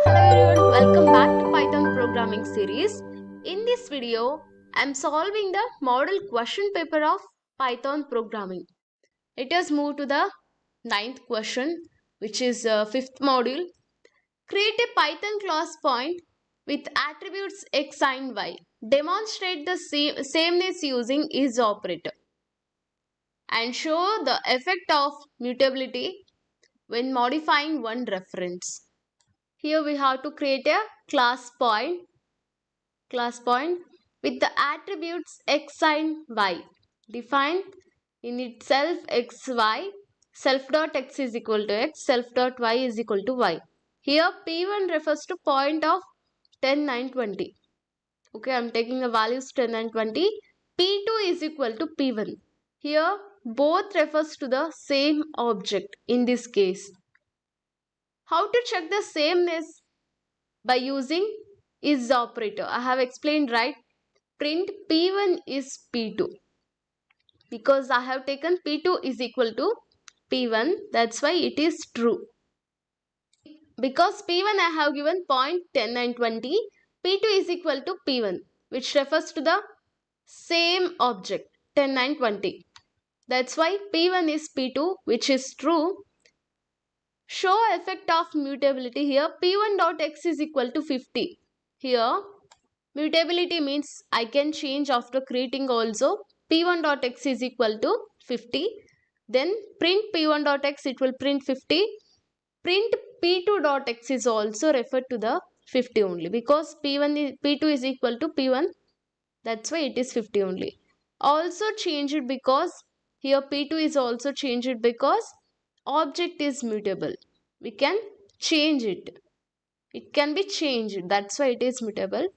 Hello everyone, welcome back to Python programming series. In this video, I am solving the model question paper of Python programming. Let us move to the ninth question, which is fifth module. Create a Python class point with attributes x and y. Demonstrate the sameness using is operator and show the effect of mutability when modifying one reference. Here we have to create a class point with the attributes x and y. Define in itself xy, self.x is equal to x, self.y is equal to y. Here P1 refers to point of 10, 9, 20. Okay, I am taking the values 10 and 20. P2 is equal to P1. Here both refers to the same object in this case. How to check the sameness? By using is operator. I have explained, right? Print P1 is P2. Because I have taken P2 is equal to P1. That's why it is true. Because P1 I have given point 10 and 20. P2 is equal to P1, which refers to the same object 10 and 20. That's why P1 is P2, which is true. Show effect of mutability. Here P1 dot x is equal to 50. Here mutability means I can change after creating also. P1 dot x is equal to 50. Then print P1 dot x, it will print 50. Print P2 dot x is also referred to the 50 only, because P2 is equal to P1. That's why it is 50 only. Also change it because here P2 is also changed because object is mutable. We can change it. It can be changed. That's why it is mutable.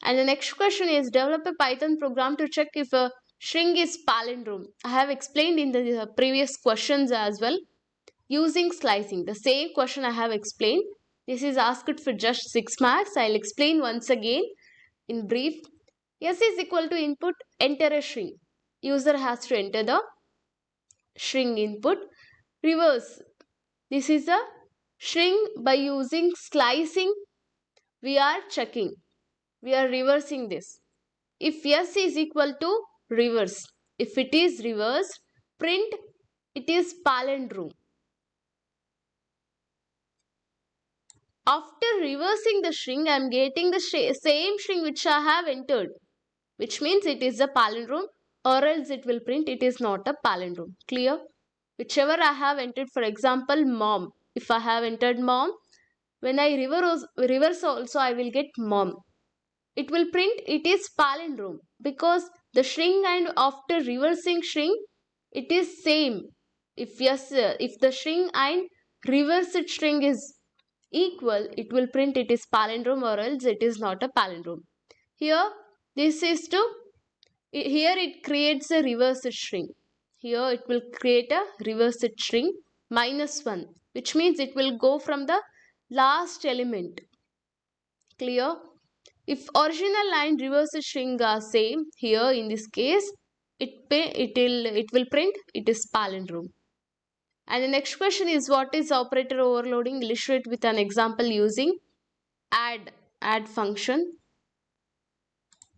And the next question is, develop a Python program to check if a string is palindrome. I have explained in the previous questions as well. Using slicing. The same question I have explained. This is asked for just 6 marks. I'll explain once again in brief. S is equal to input, enter a string. User has to enter the string input. Reverse. This is a string. By using slicing, we are checking. We are reversing this. If S is equal to reverse. If it is reversed, print it is palindrome. After reversing the string, I am getting the same string which I have entered, which means it is a palindrome, or else it will print it is not a palindrome. Clear? Whichever I have entered, for example, mom. If I have entered mom, when I reverse also, I will get mom. It will print it is palindrome because the string and after reversing string, it is same. If the string and reversed string is equal, it will print it is palindrome, or else it is not a palindrome. Here it creates a reversed string. Here it will create a reversed string -1, which means it will go from the last element. Clear? If original and reversed string are same, here in this case it will print it is palindrome. And the next question is, what is operator overloading? Illustrate with an example using add function.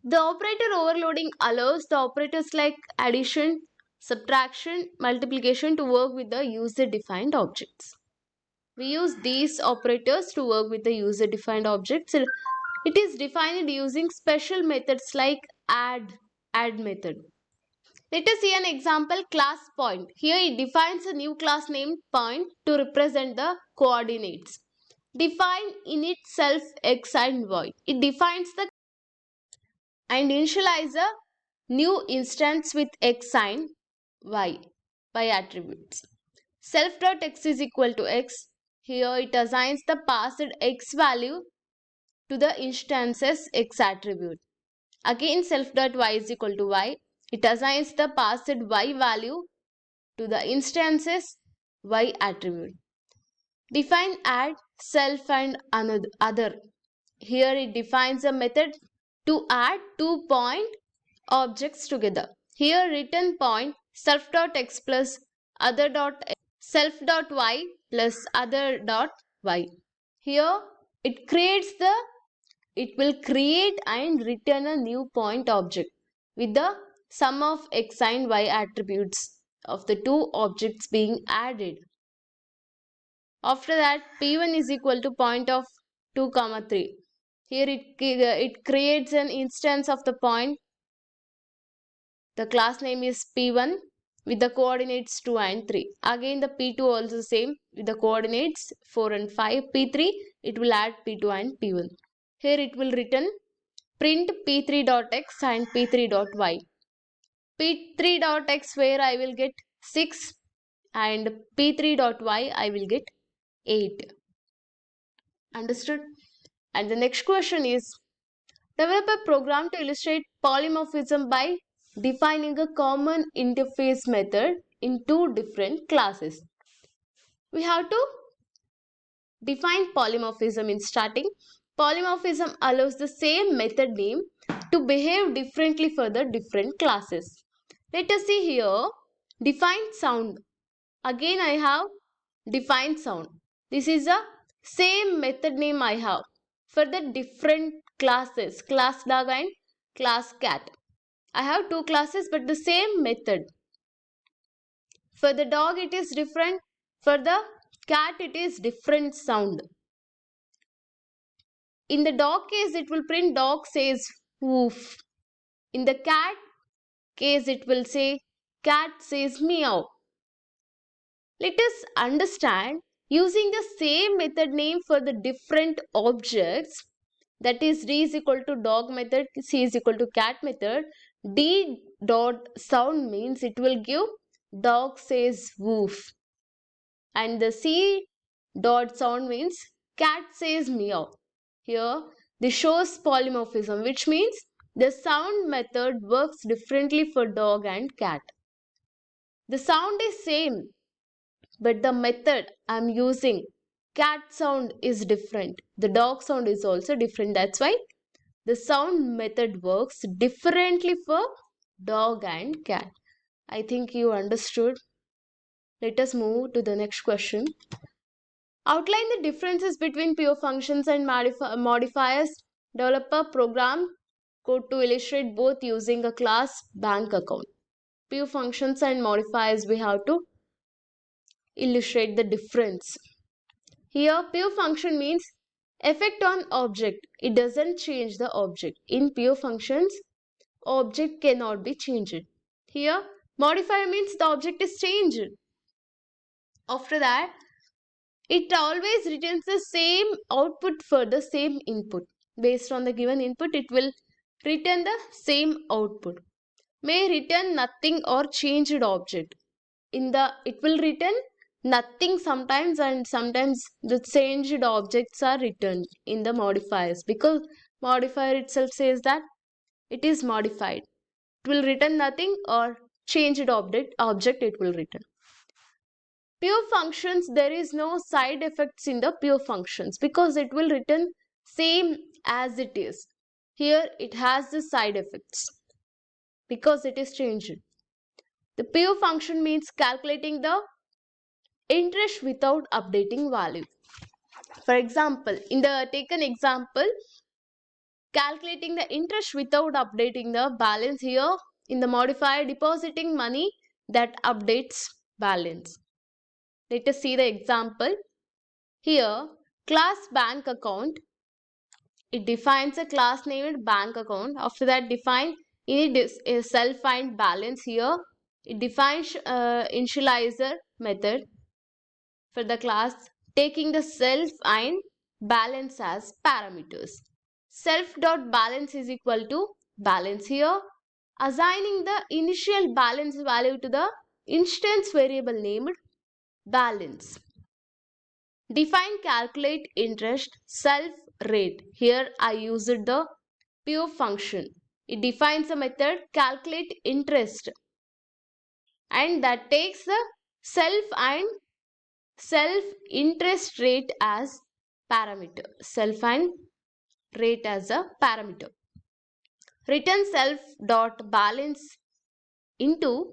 The operator overloading allows the operators like addition, subtraction, multiplication to work with the user-defined objects. We use these operators to work with the user-defined objects. It is defined using special methods like add method. Let us see an example, class point. Here it defines a new class named point to represent the coordinates. Define in itself x and y. It defines the and initialize a new instance with x and y by attributes. Self.x is equal to x. Here it assigns the passed x value to the instances x attribute. Again self.y is equal to y. It assigns the passed y value to the instances y attribute. Define add, self and other. Here it defines a method to add 2 point objects together. Here return point self.x plus other.x, self.y plus other.y. Here it will create and return a new point object with the sum of x and y attributes of the two objects being added. After that, p1 is equal to point of 2 comma 3. Here it creates an instance of the point. The class name is p1 with the coordinates 2 and 3. Again the p2 also same with the coordinates 4 and 5. p3 it will add p2 and p1. Here it will return print p3.x and p3.y. p3.x where I will get 6 and p3.y I will get 8. Understood? And the next question is, develop a program to illustrate polymorphism by defining a common interface method in two different classes. We have to define polymorphism in starting. Polymorphism allows the same method name to behave differently for the different classes. Let us see here, define sound. Again I have define sound. This is the same method name I have for the different classes, class dog and class cat. I have two classes but the same method. For the dog it is different, for the cat it is different sound. In the dog case it will print dog says woof. In the cat case it will say cat says meow. Let us understand using the same method name for the different objects, that is d is equal to dog method, c is equal to cat method. D dot sound means it will give dog says woof, and the c dot sound means cat says meow. Here this shows polymorphism, which means the sound method works differently for dog and cat. The sound is same, but the method I'm using, cat sound is different, the dog sound is also different. That's why the sound method works differently for dog and cat. I think you understood. Let us move to the next question. Outline the differences between pure functions and modifiers. Develop a program code to illustrate both using a class bank account. Pure functions and modifiers, we have to illustrate the difference. Here pure function means effect on object. It doesn't change the object. In pure functions, object cannot be changed. Here modifier means the object is changed. After that, it always returns the same output for the same input. Based on the given input, it will return the same output. May return nothing or changed object. It will return nothing sometimes, and sometimes the changed objects are returned in the modifiers, because modifier itself says that it is modified. It will return nothing or changed object it will return. Pure functions, there is no side effects in the pure functions because it will return same as it is. Here it has the side effects because it is changed. The pure function means calculating the interest without updating value. For example, in the taken example, calculating the interest without updating the balance, here in the modifier depositing money that updates balance. Let us see the example. Here class bank account, it defines a class named bank account. After that, define a self find balance. Here it defines initializer method for the class, taking the self and balance as parameters. Self dot balance is equal to balance. Here assigning the initial balance value to the instance variable named balance. Define calculate interest self rate. Here I used the pure function. It defines a method calculate interest, and that takes the self and self interest rate as parameter. Self and rate as a parameter. Return self dot balance into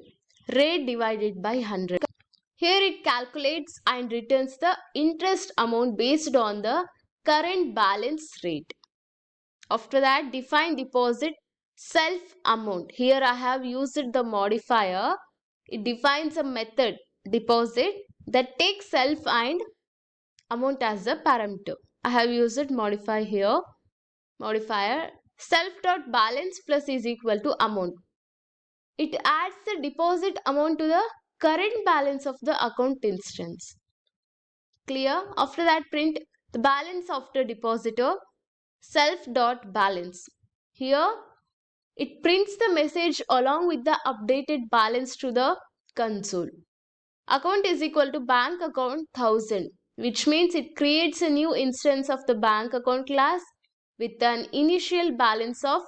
rate divided by 100. Here it calculates and returns the interest amount based on the current balance rate. After that, define deposit self amount. Here I have used the modifier. It defines a method deposit that takes self and amount as a parameter. I have used modify here. Modifier self dot balance plus is equal to amount. It adds the deposit amount to the current balance of the account instance. Clear? After that, print the balance after depositor self dot balance. Here it prints the message along with the updated balance to the console. Account is equal to bank account 1000, which means it creates a new instance of the bank account class with an initial balance of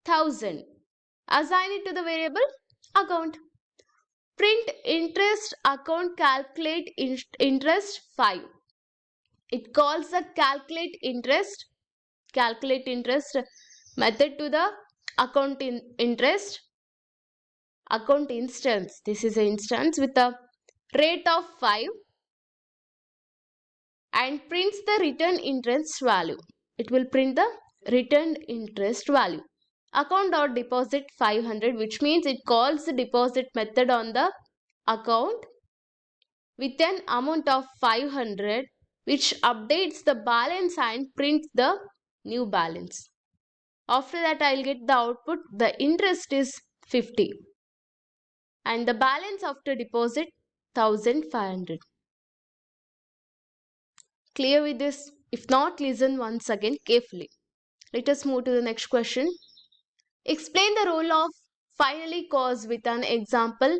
1000. Assign it to the variable account. Print interest account calculate interest 5. It calls the calculate interest method to the account interest account instance. This is an instance with a rate of 5 and prints the return interest value. It will print the return interest value. Account dot deposit 500, which means it calls the deposit method on the account with an amount of 500, which updates the balance and prints the new balance. After that, I'll get the output. The interest is 50 and the balance after deposit 1500. Clear with this? If not, listen once again carefully. Let us move to the next question. Explain the role of finally clause with an example.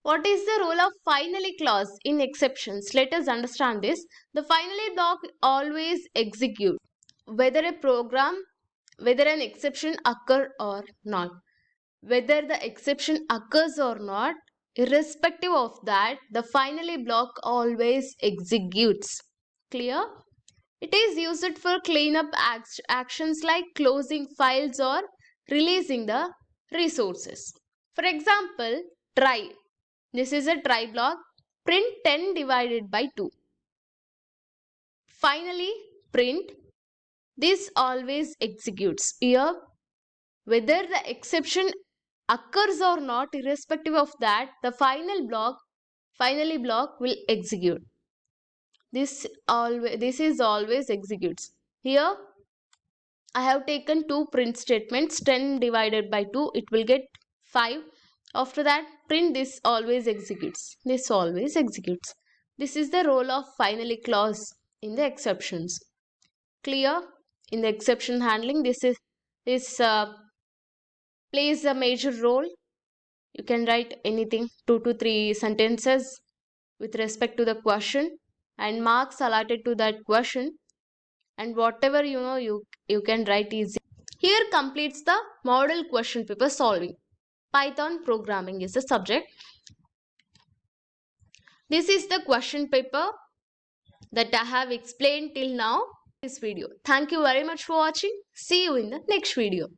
What is the role of finally clause in exceptions? Let us understand this. The finally block always execute whether an exception occur or not. Whether the exception occurs or not, irrespective of that, the finally block always executes. Clear? It is used for cleanup actions like closing files or releasing the resources. For example, try. This is a try block. Print 10 divided by 2. Finally, print. This always executes. Here, whether the exception occurs or not, irrespective of that, the finally block will execute. This is always executes. Here I have taken two print statements. 10 divided by 2, it will get 5. After that, print this always executes. This always executes. This is the role of finally clause in the exceptions. Clear? In the exception handling, this plays a major role. You can write anything, 2 to 3 sentences with respect to the question and marks allotted to that question, and whatever you know you can write easy. Here completes the model question paper solving. Python programming is the subject. This is the question paper that I have explained till now in this video. Thank you very much for watching. See you in the next video.